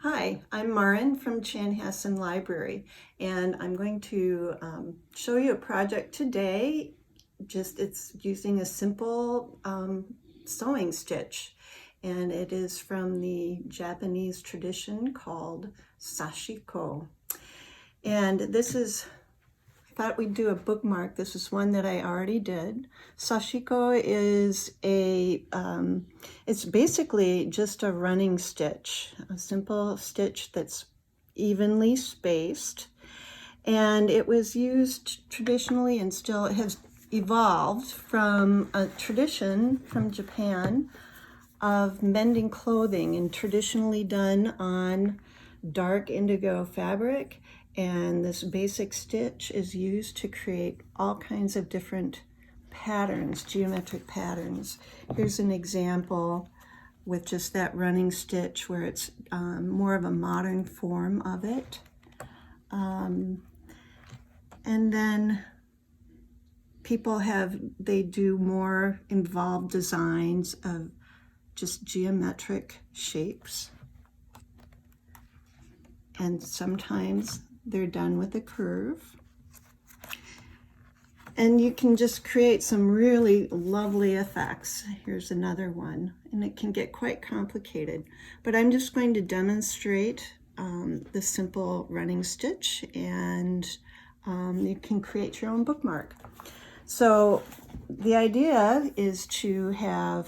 Hi, I'm Maren from Chanhassen Library, and I'm going to show you a project today. It's using a simple sewing stitch, and it is from the Japanese tradition called Sashiko. And this is, I thought we'd do a bookmark. This is one that I already did. Sashiko is it's basically just a running stitch, a simple stitch that's evenly spaced. And it was used traditionally and still has evolved from a tradition from Japan of mending clothing, and traditionally done on dark indigo fabric. And this basic stitch is used to create all kinds of different patterns, geometric patterns. Here's an example with just that running stitch where it's more of a modern form of it. And then they do more involved designs of just geometric shapes. And sometimes they're done with a curve. And you can just create some really lovely effects. Here's another one, and it can get quite complicated, but I'm just going to demonstrate the simple running stitch, and you can create your own bookmark. So the idea is to have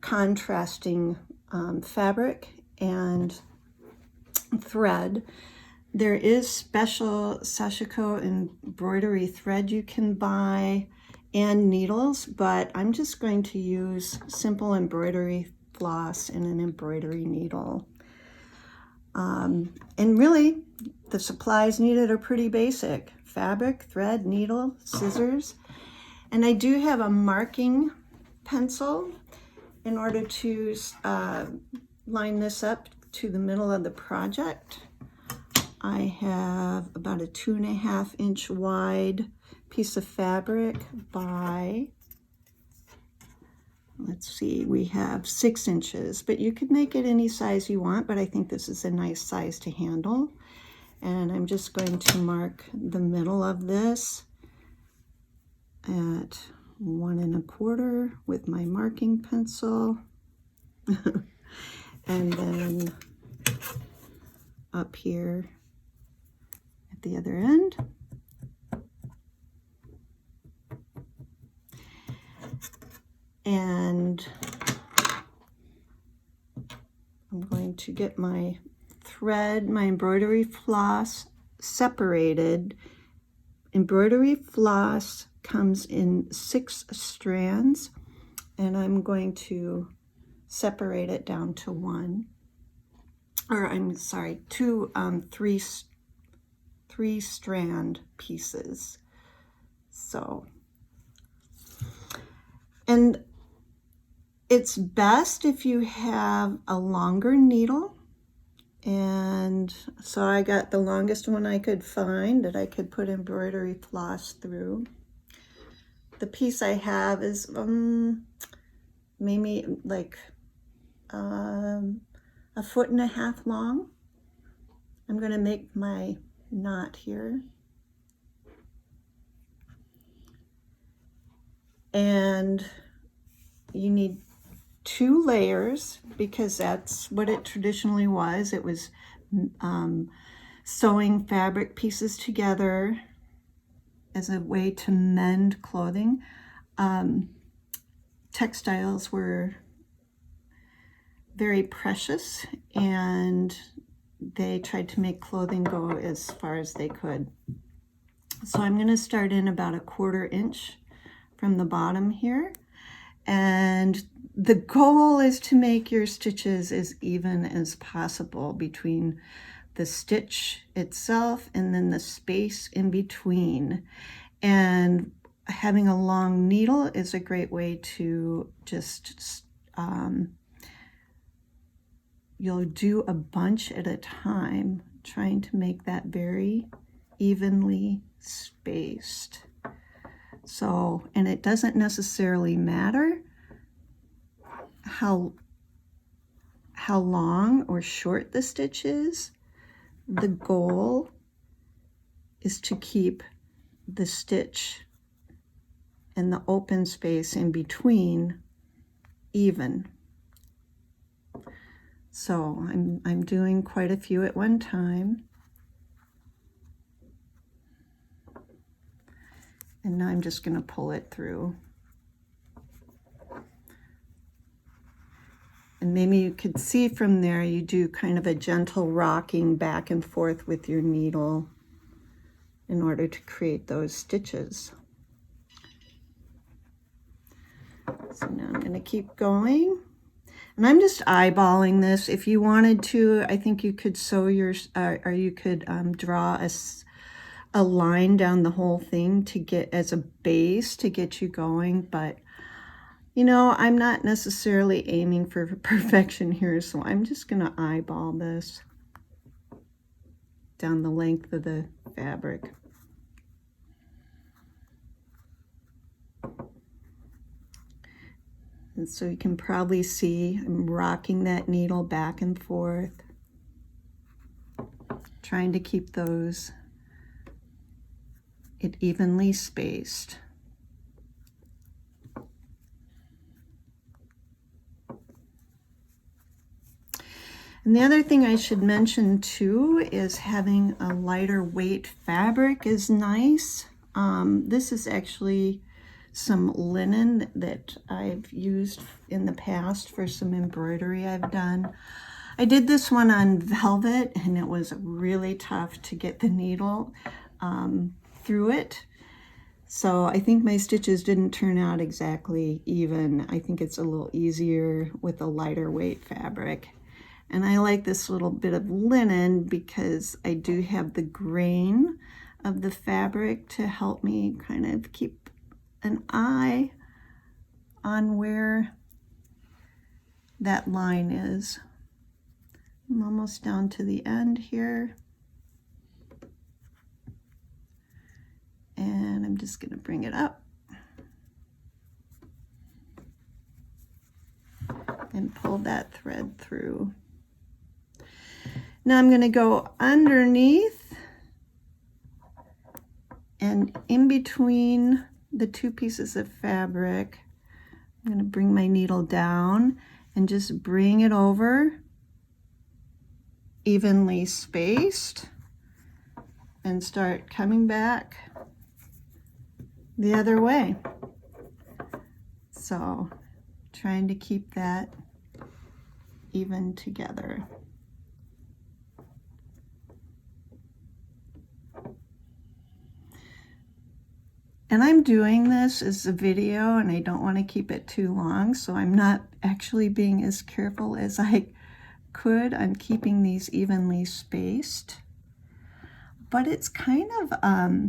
contrasting fabric and thread. There is special Sashiko embroidery thread you can buy and needles, but I'm just going to use simple embroidery floss and an embroidery needle. And really, the supplies needed are pretty basic: fabric, thread, needle, scissors. And I do have a marking pencil in order to line this up to the middle of the project. I have about a 2.5 inch wide piece of fabric by, let's see, we have 6 inches, but you could make it any size you want, but I think this is a nice size to handle. And I'm just going to mark the middle of this at 1.25 with my marking pencil. And then up here at the other end. And I'm going to get my thread, my embroidery floss separated. Embroidery floss comes in 6 strands, and I'm going to separate it down to 3 strand pieces. So, and it's best if you have a longer needle. And so I got the longest one I could find that I could put embroidery floss through. The piece I have is maybe like 1.5 foot long. I'm going to make my knot here. And you need 2 layers because that's what it traditionally was. It was sewing fabric pieces together as a way to mend clothing. Textiles were very precious, and they tried to make clothing go as far as they could. So I'm going to start in about 1/4 inch from the bottom here, and the goal is to make your stitches as even as possible between the stitch itself and then the space in between. And having a long needle is a great way to just you'll do a bunch at a time, trying to make that very evenly spaced. So, and it doesn't necessarily matter how long or short the stitch is. The goal is to keep the stitch and the open space in between even. So I'm doing quite a few at one time. And now I'm just going to pull it through. And maybe you could see from there, you do kind of a gentle rocking back and forth with your needle in order to create those stitches. So now I'm going to keep going. And I'm just eyeballing this. If you wanted to, I think you could sew your, or you could draw a line down the whole thing to get as a base to get you going. But you know, I'm not necessarily aiming for perfection here, so I'm just going to eyeball this down the length of the fabric. And so you can probably see I'm rocking that needle back and forth, trying to keep those evenly spaced. And the other thing I should mention too is having a lighter weight fabric is nice. This is actually some linen that I've used in the past for some embroidery I've done. I did this one on velvet and it was really tough to get the needle through it. So I think my stitches didn't turn out exactly even. I think it's a little easier with a lighter weight fabric. And I like this little bit of linen because I do have the grain of the fabric to help me kind of keep an eye on where that line is. I'm almost down to the end here. And I'm just going to bring it up and pull that thread through. Now I'm going to go underneath and in between the two pieces of fabric. I'm going to bring my needle down and just bring it over evenly spaced and start coming back the other way. So trying to keep that even together. And I'm doing this as a video and I don't want to keep it too long, so I'm not actually being as careful as I could on keeping these evenly spaced. But it's kind of a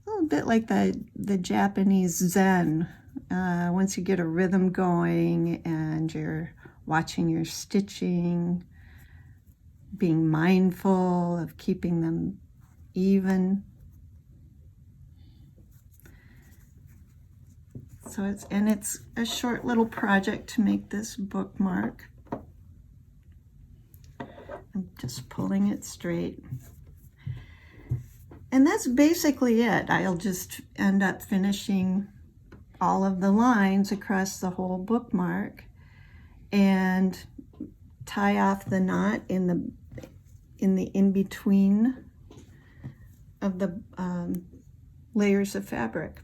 little bit like the Japanese Zen. Once you get a rhythm going and you're watching your stitching, being mindful of keeping them even. So it's a short little project to make this bookmark. I'm just pulling it straight. And that's basically it. I'll just end up finishing all of the lines across the whole bookmark and tie off the knot in the in-between of the layers of fabric.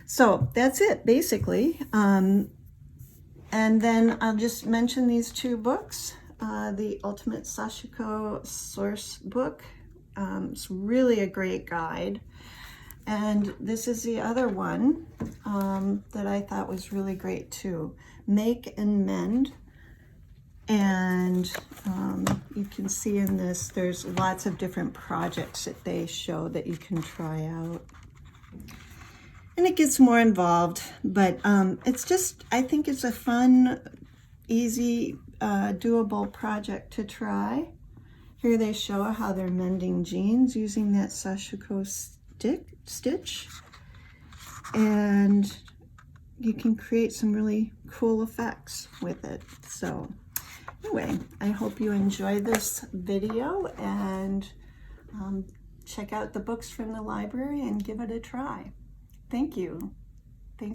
So that's it, basically. And then I'll just mention these two books. The Ultimate Sashiko Source Book. It's really a great guide. And this is the other one that I thought was really great too. Make and Mend. And you can see in this, there's lots of different projects that they show that you can try out. And it gets more involved, but it's just, I think it's a fun, easy, doable project to try. Here they show how they're mending jeans using that Sashiko stitch. And you can create some really cool effects with it. So anyway, I hope you enjoy this video, and check out the books from the library and give it a try. Thank you. Thanks.